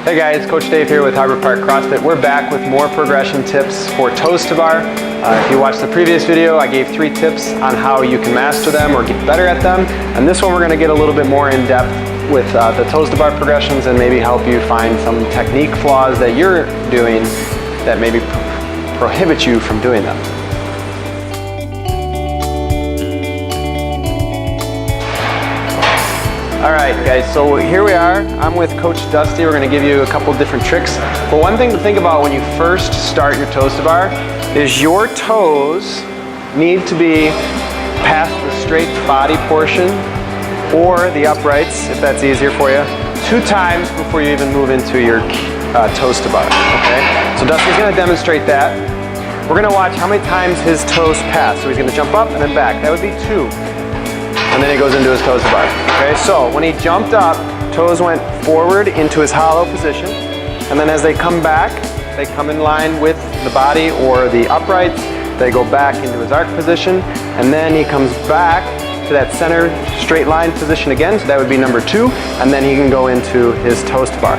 Hey guys, Coach Dave here with Harbor Park CrossFit. We're back with more progression tips for toes to bar. If you watched the previous video, I gave 3 tips on how you can master them or get better at them. And this one we're going to get a little bit more in depth with the toes to bar progressions and maybe help you find some technique flaws that you're doing that maybe prohibit you from doing them. Alright guys, so here we are. I'm with Coach Dusty. We're going to give you a couple different tricks. But one thing to think about when you first start your toes to bar is your toes need to be past the straight body portion or the uprights, if that's easier for you, 2 times before you even move into your toes to bar. Okay? So Dusty's going to demonstrate that. We're going to watch how many times his toes pass. So he's going to jump up and then back. That would be 2. And then he goes into his toes to bar. Okay, so when he jumped up, toes went forward into his hollow position, and then as they come back, they come in line with the body or the uprights. They go back into his arc position, and then he comes back to that center straight line position again, so that would be number 2, and then he can go into his toes to bar.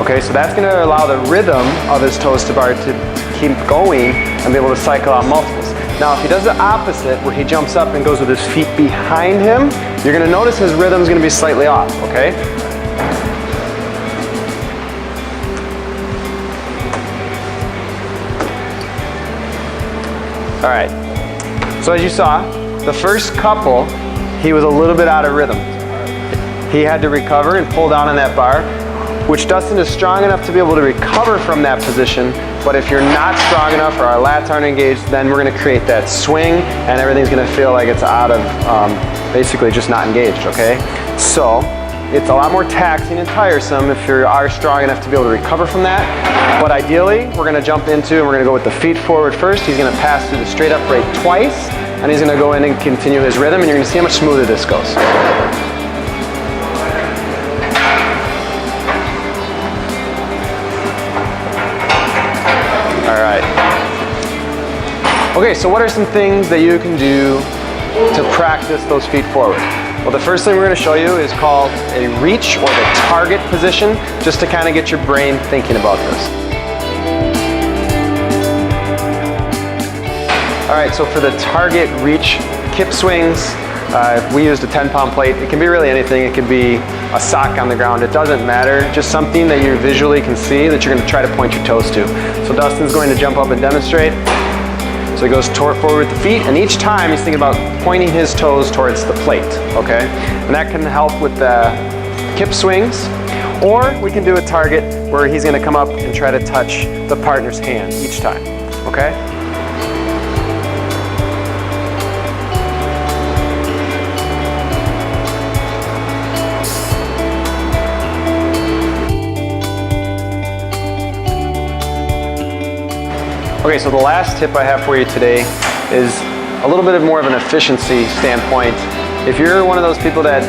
Okay, so that's going to allow the rhythm of his toes to bar to keep going and be able to cycle out multiples. Now if he does the opposite, where he jumps up and goes with his feet behind him, you're going to notice his rhythm is going to be slightly off, okay? Alright, so as you saw, the first couple, he was a little bit out of rhythm. He had to recover and pull down on that bar, which Dustin is strong enough to be able to recover from that position, but if you're not strong enough or our lats aren't engaged, then we're going to create that swing and everything's going to feel like it's out of, basically just not engaged, okay? So, it's a lot more taxing and tiresome if you are strong enough to be able to recover from that, but ideally, we're going to jump into and we're going to go with the feet forward first. He's going to pass through the straight upright twice, and he's going to go in and continue his rhythm, and you're going to see how much smoother this goes. Okay, so what are some things that you can do to practice those feet forward? Well, the first thing we're going to show you is called a reach or the target position, just to kind of get your brain thinking about this. Alright, so for the target reach kip swings, we used a 10-pound plate. It can be really anything. It could be a sock on the ground. It doesn't matter. Just something that you visually can see that you're going to try to point your toes to. So Dustin's going to jump up and demonstrate. So he goes forward with the feet, and each time he's thinking about pointing his toes towards the plate, okay? And that can help with the kip swings, or we can do a target where he's gonna come up and try to touch the partner's hand each time, okay? Okay, so the last tip I have for you today is a little bit more of an efficiency standpoint. If you're one of those people that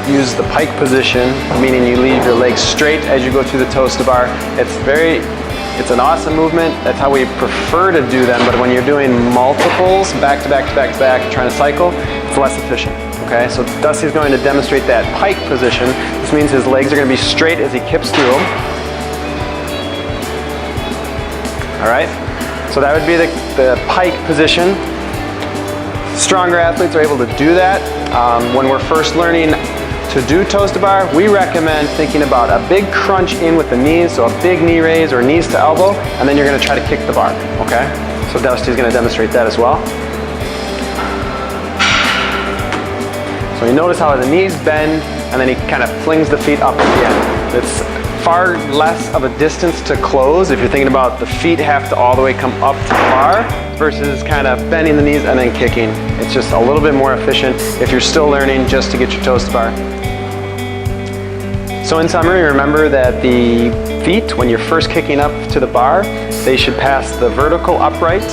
use the pike position, meaning you leave your legs straight as you go through the toes to bar, it's an awesome movement. That's how we prefer to do them, but when you're doing multiples, back to back to back to back, trying to cycle, it's less efficient. Okay, so Dusty's going to demonstrate that pike position. This means his legs are going to be straight as he kips through them. All right. So that would be the pike position. Stronger athletes are able to do that. When we're first learning to do toes to bar, we recommend thinking about a big crunch in with the knees, so a big knee raise or knees to elbow, and then you're going to try to kick the bar, okay? So Dusty's going to demonstrate that as well. So you notice how the knees bend, and then he kind of flings the feet up at the end. It's far less of a distance to close if you're thinking about the feet have to all the way come up to the bar versus kind of bending the knees and then kicking. It's just a little bit more efficient if you're still learning just to get your toes to bar. So in summary, remember that the feet, when you're first kicking up to the bar, they should pass the vertical upright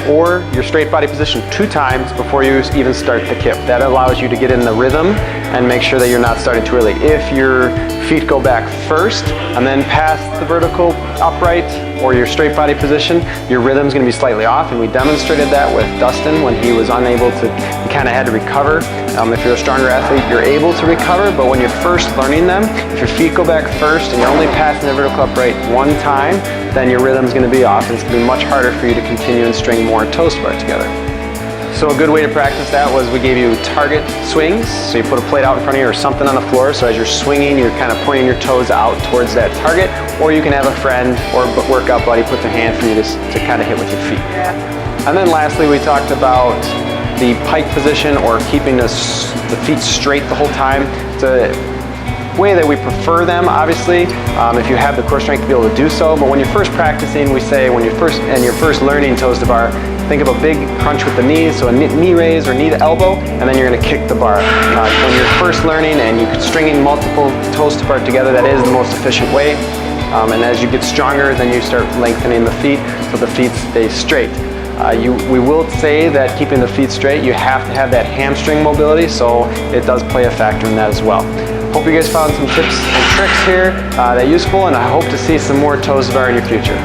or your straight body position 2 times before you even start the kip. That allows you to get in the rhythm and make sure that you're not starting too early. If your feet go back first and then past the vertical upright or your straight body position, your rhythm's going to be slightly off, and we demonstrated that with Dustin when he was unable to, he kind of had to recover. If you're a stronger athlete, you're able to recover, but when you're first learning them, if your feet go back first and you're only passing the vertical upright 1 time, then your rhythm's going to be off, and it's going to be much harder for you to continue and string more toes-to-bar together. So a good way to practice that was we gave you target swings. So you put a plate out in front of you or something on the floor, so as you're swinging, you're kind of pointing your toes out towards that target, or you can have a friend or workout buddy put their hand for you to kind of hit with your feet. And then lastly, we talked about the pike position, or keeping the feet straight the whole time. It's a way that we prefer them, obviously, if you have the core strength to be able to do so. But when you're first practicing, we say when you're first learning toes to bar, think of a big crunch with the knees, so a knee raise or knee to elbow, and then you're going to kick the bar. When you're first learning and you're stringing multiple toes to bar together, that is the most efficient way. And as you get stronger, then you start lengthening the feet so the feet stay straight. We will say that keeping the feet straight, you have to have that hamstring mobility, so it does play a factor in that as well. Hope you guys found some tips and tricks here that are useful, and I hope to see some more toes to bar in your future.